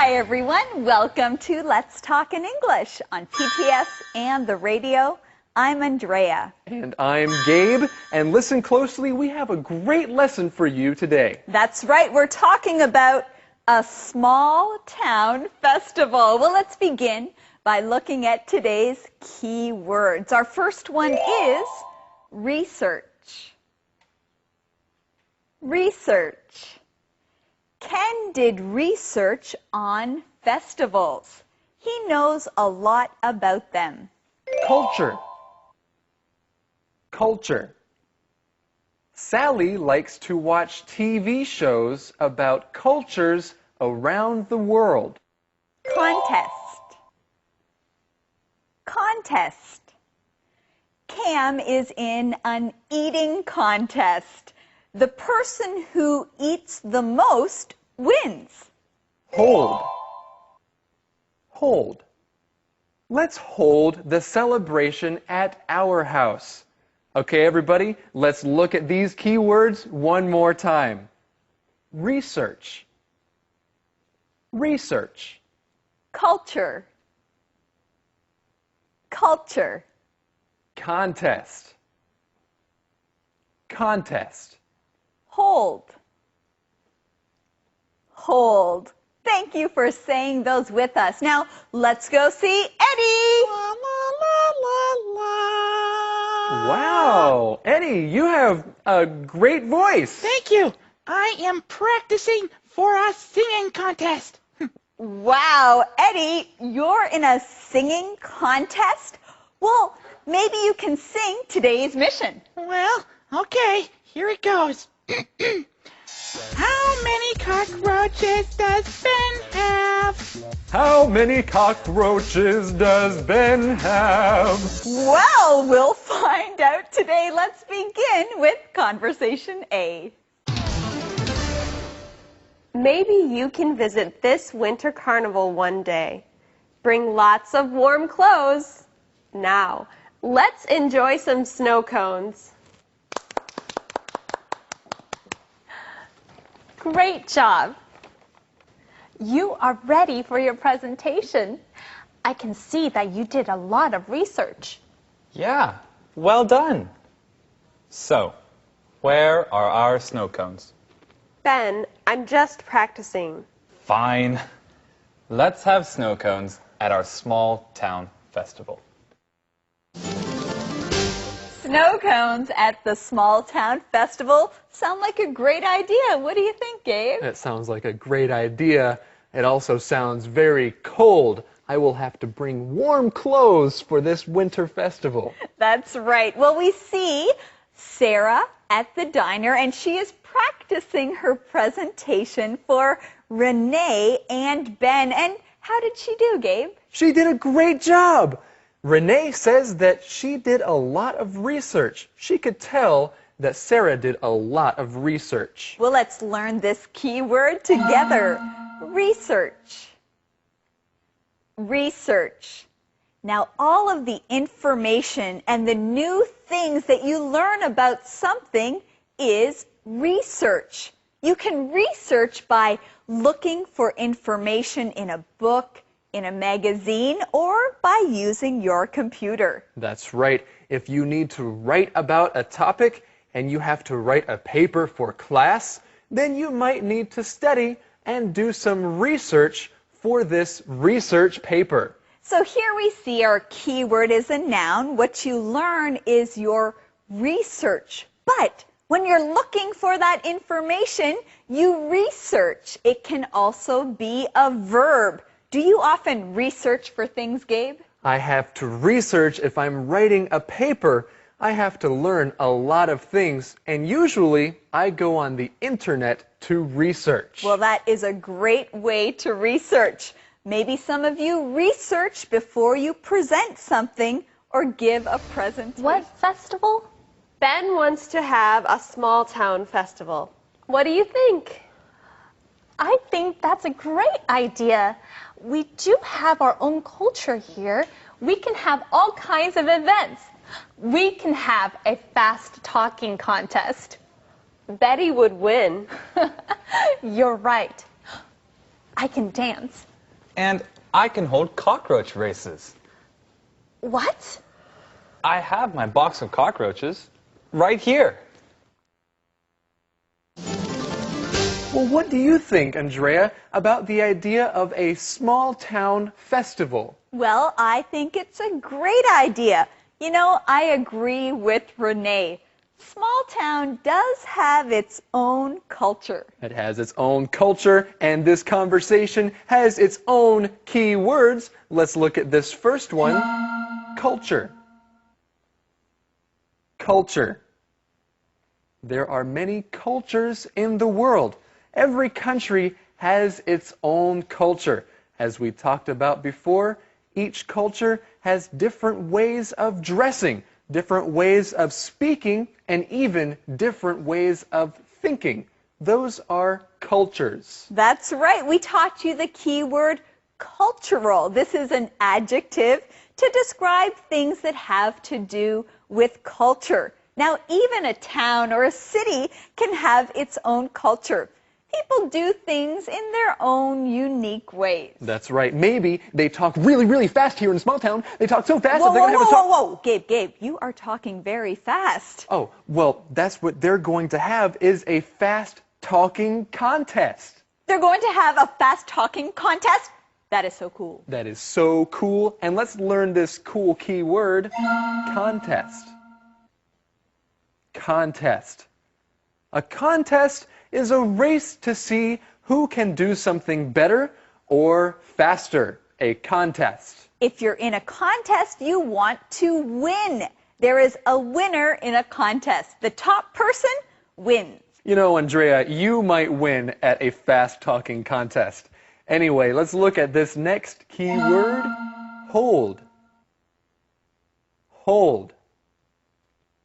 Hi everyone, welcome to Let's Talk in English on PTS and the radio. I'm Andrea. And I'm Gabe, and listen closely, we have a great lesson for you today. That's right, we're talking about a small town festival. Well, let's begin by looking at today's key words. Our first one is research. Research. Ken did research on festivals. He knows a lot about them. Culture. Culture. Sally likes to watch TV shows about cultures around the world. Contest. Contest. Cam is in an eating contest. The person who eats the most wins. Hold. Hold. Let's hold the celebration at our house. Okay, everybody, let's look at these key words one more time. Research. Research. Culture. Culture. Contest. Contest. Hold. Hold. Thank you for saying those with us. Now, let's go see Eddie. La, la, la, la, la. Wow, Eddie, you have a great voice. Thank you. I am practicing for a singing contest. Wow, Eddie, you're in a singing contest? Well, maybe you can sing today's mission. Well, okay, here it goes. How many cockroaches does Ben have? How many cockroaches does Ben have? Well, we'll find out today. Let's begin with Conversation A. Maybe you can visit this winter carnival one day. Bring lots of warm clothes. Now, let's enjoy some snow cones. Great job. You are ready for your presentation. I can see that you did a lot of research. Yeah, well done. So, where are our snow cones? Ben, I'm just practicing. Fine. Let's have snow cones at our small town festival. Snow cones at the small town festival sound like a great idea. What do you think, Gabe? That sounds like a great idea. It also sounds very cold. I will have to bring warm clothes for this winter festival. That's right. Well, we see Sarah at the diner, and she is practicing her presentation for Renee and Ben. And how did she do, Gabe? She did a great job. Renee says that she did a lot of research. She could tell that Sarah did a lot of research. Well, let's learn this key word together. Research. Research. Now, all of the information and the new things that you learn about something is research. You can research by looking for information in a book, in a magazine, or by using your computer. That's right. If you need to write about a topic and you have to write a paper for class, then you might need to study and do some research for this research paper. So here we see our keyword is a noun. What you learn is your research. But when you're looking for that information, you research. It can also be a verb. Do you often research for things, Gabe? I have to research if I'm writing a paper. I have to learn a lot of things, and usually I go on the internet to research. Well, that is a great way to research. Maybe some of you research before you present something or give a presentation. What festival? Ben wants to have a small town festival. What do you think? I think that's a great idea. We do have our own culture here. We can have all kinds of events. We can have a fast talking contest. Betty would win. You're right. I can dance. And I can hold cockroach races. What? I have my box of cockroaches right here. Well, what do you think, Andrea, about the idea of a small town festival? Well, I think it's a great idea. You know, I agree with Renee. Small town does have its own culture. It has its own culture, and this conversation has its own key words. Let's look at this first one, culture. Culture. There are many cultures in the world. Every country has its own culture. As we talked about before, each culture has different ways of dressing, different ways of speaking, and even different ways of thinking. Those are cultures. That's right. We taught you the key word cultural. This is an adjective to describe things that have to do with culture. Now, even a town or a city can have its own culture. People do things in their own unique ways. That's right. Maybe they talk really, really fast here in a small town. They talk so fast that they're Whoa, going to have a talk. whoa. Gabe, you are talking very fast. Oh, well, that's what they're going to have is a fast talking contest. They're going to have a fast talking contest? That is so cool. That is so cool. And let's learn this cool key word, contest. Contest. A contest is a race to see who can do something better or faster. A contest. If you're in a contest, you want to win. There is a winner in a contest. The top person wins. You know, Andrea, you might win at a fast-talking contest. Anyway, let's look at this next key word, hold. Hold.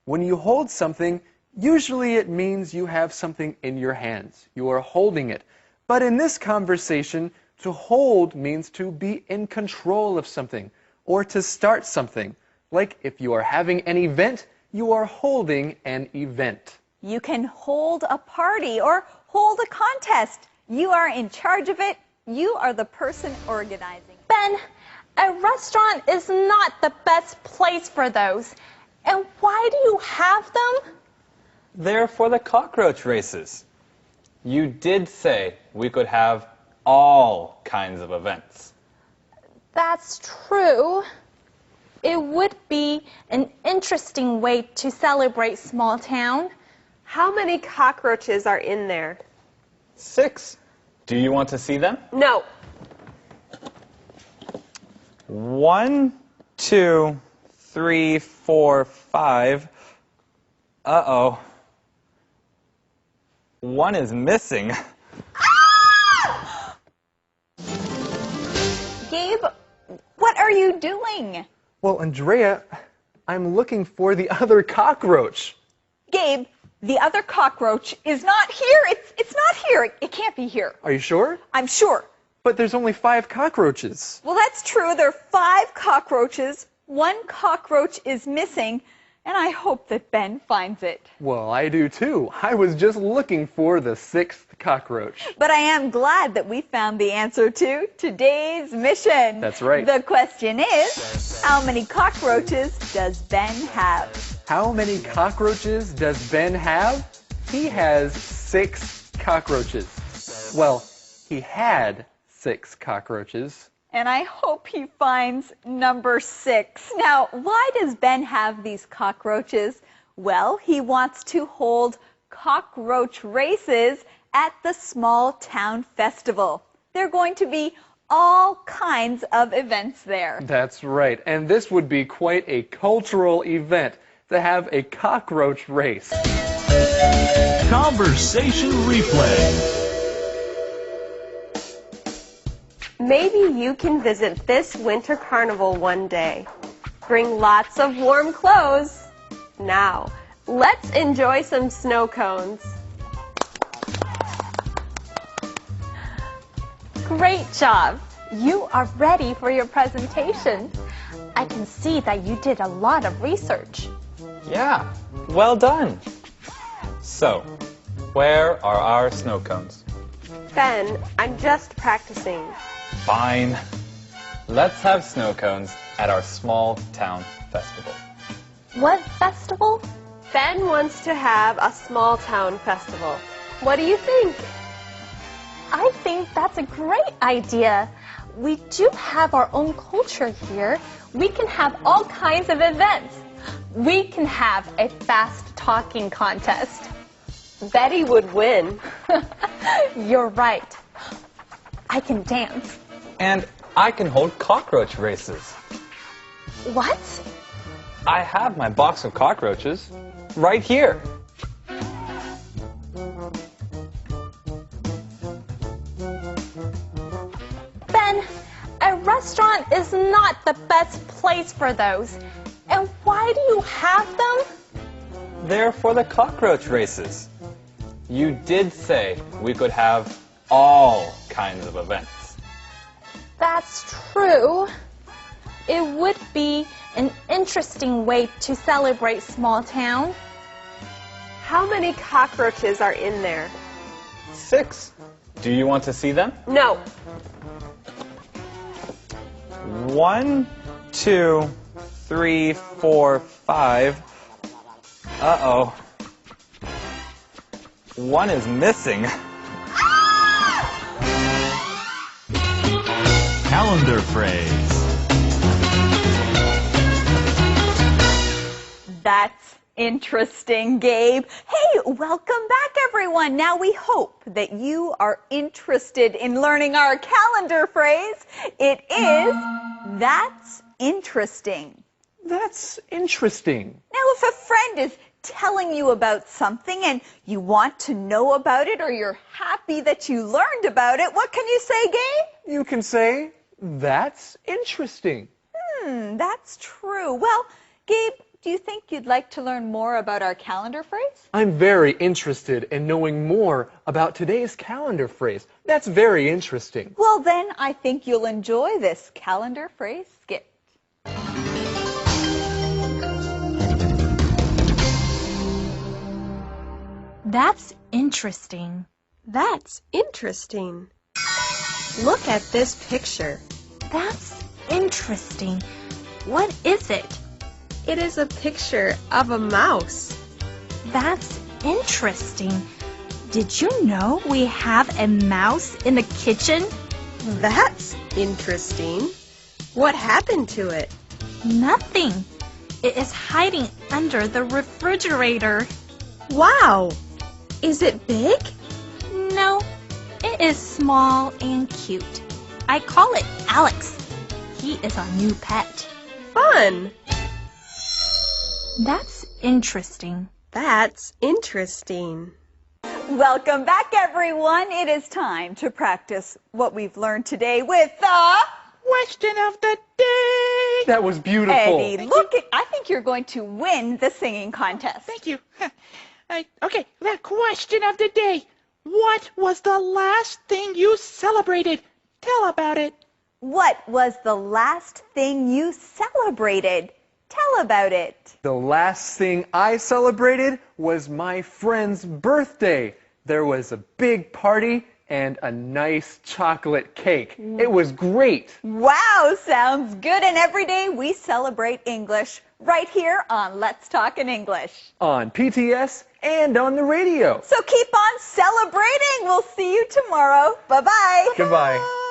When you hold something, usually it means you have something in your hands. You are holding it. But in this conversation, to hold means to be in control of something or to start something. Like if you are having an event, you are holding an event. You can hold a party or hold a contest. You are in charge of it. You are the person organizing. Ben, a restaurant is not the best place for those. And why do you have them? They're for the cockroach races. You did say we could have all kinds of events. That's true. It would be an interesting way to celebrate small town. How many cockroaches are in there? 6. Do you want to see them? No. 1, 2, 3, 4, 5. Uh-oh. One is missing. Gabe, what are you doing? Well, Andrea, I'm looking for the other cockroach. Gabe, the other cockroach is not here. It's not here. It can't be here. Are you sure? I'm sure. But there's only 5 cockroaches. Well, that's true. There are 5 cockroaches. 1 cockroach is missing, and I hope that Ben finds it. Well, I do too. I was just looking for the 6th cockroach. But I am glad that we found the answer to today's mission. That's right. The question is, how many cockroaches does Ben have? How many cockroaches does Ben have? He has 6 cockroaches. Well, he had 6 cockroaches. And I hope he finds number 6. Now, why does Ben have these cockroaches? Well, he wants to hold cockroach races at the small town festival. There are going to be all kinds of events there. That's right. And this would be quite a cultural event to have a cockroach race. Conversation replay. Maybe you can visit this winter carnival one day. Bring lots of warm clothes. Now, let's enjoy some snow cones. Great job. You are ready for your presentation. I can see that you did a lot of research. Yeah, well done. So, where are our snow cones? Ben, I'm just practicing. Fine. Let's have snow cones at our small town festival. What festival? Ben wants to have a small town festival. What do you think? I think that's a great idea. We do have our own culture here. We can have all kinds of events. We can have a fast talking contest. Betty would win. You're right. I can dance. And I can hold cockroach races. What? I have my box of cockroaches right here. Ben, a restaurant is not the best place for those. And why do you have them? They're for the cockroach races. You did say we could have all kinds of events. That's true. It would be an interesting way to celebrate small town. How many cockroaches are in there? 6. Do you want to see them? No. 1, 2, 3, 4, 5. Uh-oh. One is missing. Calendar phrase. That's interesting, Gabe. Hey, welcome back, everyone. Now we hope that you are interested in learning our calendar phrase. It is, that's interesting. That's interesting. Now, if a friend is telling you about something and you want to know about it or you're happy that you learned about it, what can you say, Gabe? You can say, that's interesting. That's true. Well, Gabe, do you think you'd like to learn more about our calendar phrase? I'm very interested in knowing more about today's calendar phrase. That's very interesting. Well, then I think you'll enjoy this calendar phrase skit. That's interesting. That's interesting. Look at this picture. That's interesting. What is it? It is a picture of a mouse. That's interesting. Did you know we have a mouse in the kitchen? That's interesting. What happened to it? Nothing. It is hiding under the refrigerator. Wow! Is it big? No, it is small and cute. I call it Alex. He is our new pet. Fun! That's interesting. That's interesting. Welcome back, everyone. It is time to practice what we've learned today with the Question of the day. That was beautiful. Eddie. I think you're going to win the singing contest. Thank you. Okay, the question of the day. What was the last thing you celebrated? Tell about it. What was the last thing you celebrated? Tell about it. The last thing I celebrated was my friend's birthday. There was a big party and a nice chocolate cake. It was great. Wow, sounds good. And every day we celebrate English right here on Let's Talk in English. On PTS and on the radio. So keep on celebrating. We'll see you tomorrow. Bye-bye. Goodbye.